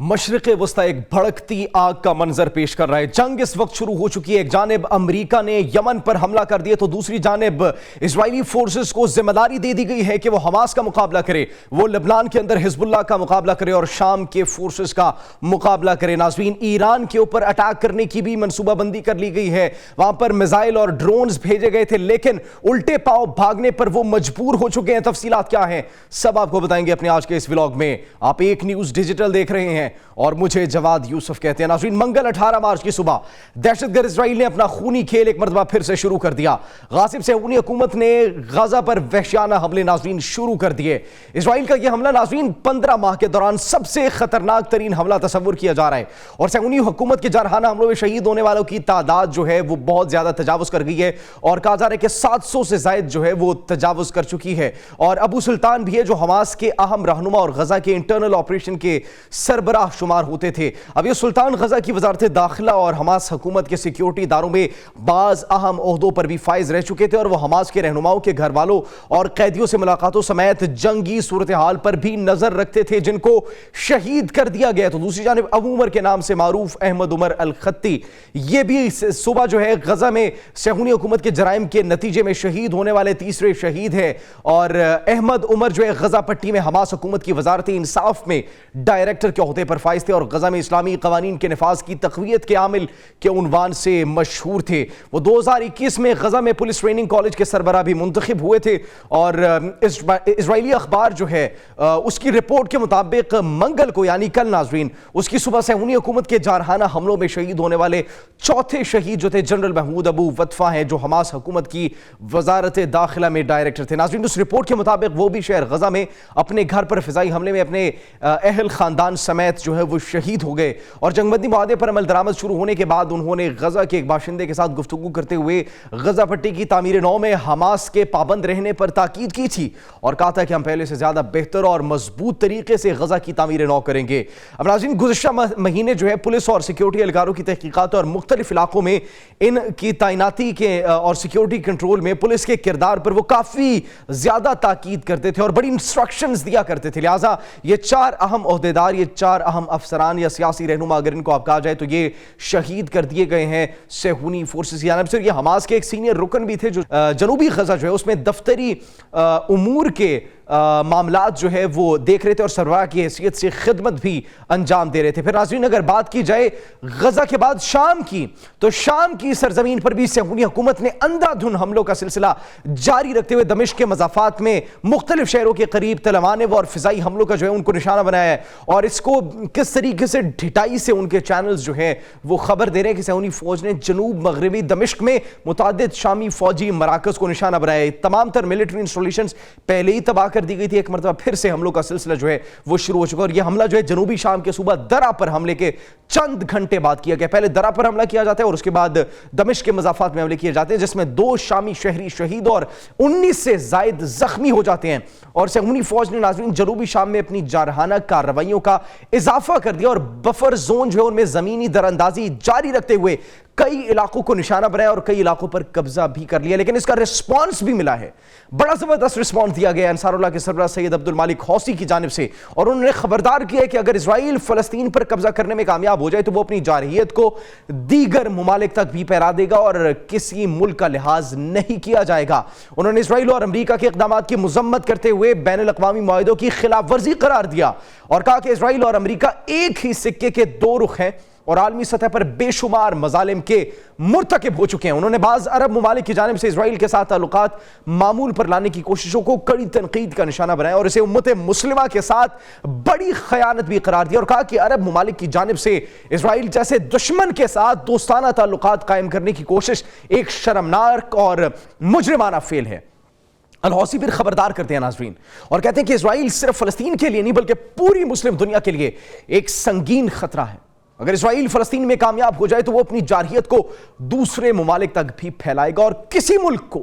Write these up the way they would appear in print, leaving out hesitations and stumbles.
مشرق وسطی ایک بھڑکتی آگ کا منظر پیش کر رہا ہے۔ جنگ اس وقت شروع ہو چکی ہے۔ ایک جانب امریکہ نے یمن پر حملہ کر دیا تو دوسری جانب اسرائیلی فورسز کو ذمہ داری دے دی گئی ہے کہ وہ حماس کا مقابلہ کرے، وہ لبنان کے اندر حزب اللہ کا مقابلہ کرے اور شام کے فورسز کا مقابلہ کرے۔ ناظرین، ایران کے اوپر اٹیک کرنے کی بھی منصوبہ بندی کر لی گئی ہے، وہاں پر میزائل اور ڈرونز بھیجے گئے تھے، لیکن الٹے پاؤں بھاگنے پر وہ مجبور ہو چکے ہیں۔ تفصیلات کیا ہیں سب آپ کو بتائیں گے اپنے آج کے اس ولاگ میں۔ آپ ایک نیوز ڈیجیٹل دیکھ رہے ہیں اور مجھے جواد یوسف کہتے ہیں۔ ناظرین، منگل 18 مارچ کی صبح دہشت گرد اسرائیل نے اپنا خونی کھیل ایک مرتبہ پھر سے شروع کر دیا۔ غاصب صہیونی حکومت نے غزہ پر وحشیانہ حملے ناظرین شروع کر دیے۔ اسرائیل کا یہ حملہ ناظرین 15 ماہ کے دوران سب سے خطرناک ترین حملہ تصور کیا جا رہا ہے، اور صہیونی حکومت کے جارحانہ حملوں میں شہید ہونے والوں کی تعداد جو ہے وہ بہت زیادہ تجاوز کر گئی ہے، اور کہا جا رہا ہے کہ 700 سے زائد جو ہے وہ تجاوز کر چکی ہے۔ اور ابو سلطان بھی ہے جو حماس کے اہم رہنما اور غزہ کے انٹرنل آپریشن کے سربراہ شمار ہوتے تھے۔ اب یہ سلطان غزہ کی وزارت داخلہ اور حماس حکومت کے سیکیورٹی اداروں میں بعض اہم عہدوں پر بھی فائز رہ چکے تھے، اور وہ حماس کے رہنماؤں کے گھر والوں اور قیدیوں سے ملاقاتوں سمیت جنگی صورتحال پر بھی نظر رکھتے تھے جن کو شہید کر دیا گیا۔ تو دوسری جانب ابو عمر کے نام سے معروف احمد عمر الخطی، یہ بھی صبح جو ہے غزہ میں صہیونی حکومت کے جرائم کے نتیجے میں شہید ہونے والے تیسرے شہید ہیں، اور احمد عمر جو ہے غزہ پٹی میں حماس حکومت کی وزارت انصاف میں ڈائریکٹر کے عہدے پر فائز تھے، اور غزہ میں اسلامی قوانین کے نفاذ کی تقویت کے عامل کے عنوان سے مشہور تھے۔ وہ 2021 میں غزہ میں پولیس ٹریننگ کالج کے سربراہ بھی منتخب ہوئے تھے، اور اسرائیلی اخبار جو ہے اس کی رپورٹ کے مطابق منگل کو یعنی کل ناظرین اس کی صبح صہیونی حکومت کے جارحانہ حملوں میں شہید ہونے والے چوتھے شہید جو تھے جنرل محمود ابو وطفہ ہیں، جو حماس حکومت کی وزارت داخلہ میں ڈائریکٹر تھے۔ ناظرین، اس رپورٹ کے مطابق وہ بھی شہر غزہ میں اپنے گھر پر فضائی حملے میں اپنے اہل خاندان سمیت جو ہے وہ شہید ہو گئے، اور جنگ بندی معاہدے پر عمل درآمد شروع ہونے کے بعد انہوں نے غزہ کے ایک باشندے کے ساتھ گفتگو کرتے ہوئے غزہ پٹی کی تعمیر نو میں حماس کے پابند رہنے پر تاکید کی تھی، اور کہا تھا کہ ہم پہلے سے زیادہ بہتر اور مضبوط طریقے سے غزہ کی تعمیر نو کریں گے۔ اب ناظرین، گزشتہ مہینے جو ہے پولیس اور سیکیورٹی اہلکاروں کی تحقیقات اور مختلف علاقوں میں ان کی تعیناتی کے اور سیکیورٹی کنٹرول میں پولیس کے کردار پر وہ کافی زیادہ تاکید کرتے تھے اور بڑی انسٹرکشنز دیا کرتے تھے، لہٰذا یہ 4 اہم عہدیدار، یہ 4 اہم افسران یا سیاسی رہنما اگر ان کو آپ کہا جائے تو یہ شہید کر دیے گئے ہیں صہیونی فورسز کی جانب سے۔ یہ حماس کے ایک سینئر رکن بھی تھے جو جنوبی غزہ جو ہے اس میں دفتری امور کے معاملات جو ہے وہ دیکھ رہے تھے اور سربراہ کی حیثیت سے خدمت بھی انجام دے رہے تھے۔ پھر ناظرین، اگر بات کی جائے غزہ کے بعد شام کی، تو شام کی سرزمین پر بھی صہیونی حکومت نے اندھا دھند حملوں کا سلسلہ جاری رکھتے ہوئے دمشق کے مضافات میں مختلف شہروں کے قریب طلوانب اور فضائی حملوں کا جو ہے ان کو نشانہ بنایا ہے، اور اس کو کس طریقے سے ڈھٹائی سے ان کے چینلز جو ہیں وہ خبر دے رہے ہیں کہ صہیونی فوج نے جنوب مغربی دمشق میں متعدد شامی فوجی مراکز کو نشانہ بنایا ہے۔ تمام تر ملٹری انسٹالیشنز پہلے ہی تباہ کر دی گئی تھی، ایک مرتبہ پھر سے حملوں کا سلسلہ جو ہے وہ شروع ہو چکا، اور یہ حملہ جو ہے جنوبی شام کے صوبہ درہ پر حملے کے چند گھنٹے بعد کیا گیا۔ پہلے درہ پر حملہ کیا جاتا ہے اور اس کے بعد دمشق کے مضافات میں حملے کیے جاتے ہیں، جس میں 2 شامی شہری شہید اور 19 سے زائد زخمی ہو جاتے ہیں، اور صہیونی فوج نے ناظرین جنوبی شام میں اپنی جارحانہ کارروائیوں کا اضافہ کر دیا اور بفر زون جو ہے ان میں زمینی دراندازی جاری رکھتے ہوئے کئی علاقوں کو نشانہ بنایا اور کئی علاقوں پر قبضہ بھی کر لیا، لیکن اس کا رسپانس بھی ملا ہے، بڑا زبردست رسپانس دیا گیا انصار اللہ کے سربراہ سید عبد المالک حوثی کی جانب سے، اور انہوں نے خبردار کیا ہے کہ اگر اسرائیل فلسطین پر قبضہ کرنے میں کامیاب ہو جائے تو وہ اپنی جارحیت کو دیگر ممالک تک بھی پھیلا دے گا اور کسی ملک کا لحاظ نہیں کیا جائے گا۔ انہوں نے اسرائیل اور امریکہ کے اقدامات کی مذمت کرتے ہوئے بین الاقوامی معاہدوں کی خلاف ورزی قرار دیا، اور کہا کہ اسرائیل اور امریکہ ایک ہی سکے کے 2 رخ ہیں اور عالمی سطح پر بے شمار مظالم کے مرتکب ہو چکے ہیں۔ انہوں نے بعض عرب ممالک کی جانب سے اسرائیل کے ساتھ تعلقات معمول پر لانے کی کوششوں کو کڑی تنقید کا نشانہ بنایا اور اسے امت مسلمہ کے ساتھ بڑی خیانت بھی قرار دیا، اور کہا کہ عرب ممالک کی جانب سے اسرائیل جیسے دشمن کے ساتھ دوستانہ تعلقات قائم کرنے کی کوشش ایک شرمناک اور مجرمانہ فعل ہے۔ الحوثی پھر خبردار کرتے ہیں ناظرین اور کہتے ہیں کہ اسرائیل صرف فلسطین کے لیے نہیں بلکہ پوری مسلم دنیا کے لیے ایک سنگین خطرہ ہے۔ اگر اسرائیل فلسطین میں کامیاب ہو جائے تو وہ اپنی جارحیت کو دوسرے ممالک تک بھی پھیلائے گا، اور کسی ملک کو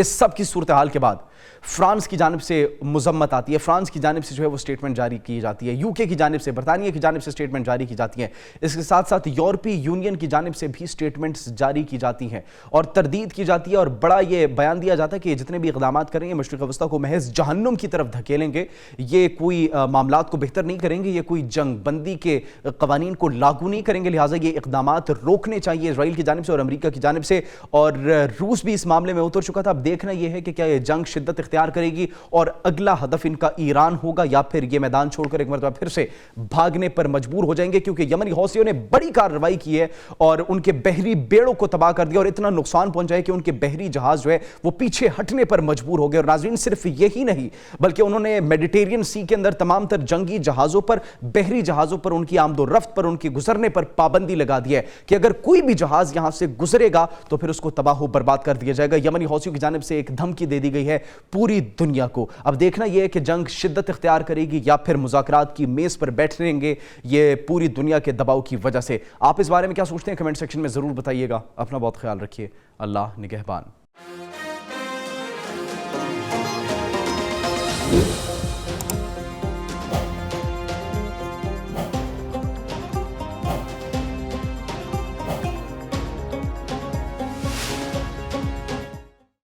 اس سب کی صورتحال کے بعد فرانس کی جانب سے مذمت آتی ہے، فرانس کی جانب سے جو ہے وہ سٹیٹمنٹ جاری کی جاتی ہے، یو کے کی جانب سے، برطانیہ کی جانب سے سٹیٹمنٹ جاری کی جاتی ہیں، اس کے ساتھ ساتھ یورپی یونین کی جانب سے بھی سٹیٹمنٹس جاری کی جاتی ہیں اور تردید کی جاتی ہے، اور بڑا یہ بیان دیا جاتا ہے کہ جتنے بھی اقدامات کریں گے مشرق وسطیٰ کو محض جہنم کی طرف دھکیلیں گے، یہ کوئی معاملات کو بہتر نہیں کریں گے، یہ کوئی جنگ بندی کے قوانین کو لاگو نہیں کریں گے، لہٰذا یہ اقدامات روکنے چاہیے اسرائیل کی جانب سے اور امریکہ کی جانب سے، اور روس بھی اس معاملے میں اتر چکا تھا۔ اب دیکھنا یہ ہے کہ کیا یہ جنگ شدت اختیار کرے گی اور اگلا ہدف ان کا ایران ہوگا یا پھر یہ میدان چھوڑ کر ایک مرتبہ پھر سے بھاگنے پر مجبور ہو جائیں گے، کیونکہ یمنی حوثیوں نے بڑی کارروائی کی ہے اور ان کے بحری بیڑوں کو تباہ کر دیا اور اتنا نقصان پہنچایا کہ ان کے بحری جہاز جو ہے وہ پیچھے ہٹنے پر مجبور ہو گئے۔ اور ناظرین صرف یہی نہیں بلکہ انہوں نے میڈیٹرین سی کے اندر تمام تر جنگی جہازوں پر، بحری جہازوں پر، ان کی آمد و رفت پر، ان کی گزرنے پر پابندی لگا دی ہے کہ اگر کوئی بھی جہاز یہاں سے گزرے گا تو پھر اس کو تباہ و برباد کر دیا جائے گا۔ یمنی حوثیوں کی جانب سے ایک دھمکی دے دی گئی ہے پوری دنیا کو۔ اب دیکھنا یہ ہے کہ جنگ شدت اختیار کرے گی یا پھر مذاکرات کی میز پر بیٹھیں گے یہ پوری دنیا کے دباؤ کی وجہ سے۔ آپ اس بارے میں کیا سوچتے ہیں کمنٹ سیکشن میں ضرور بتائیے گا۔ اپنا بہت خیال رکھیے، اللہ نگہبان۔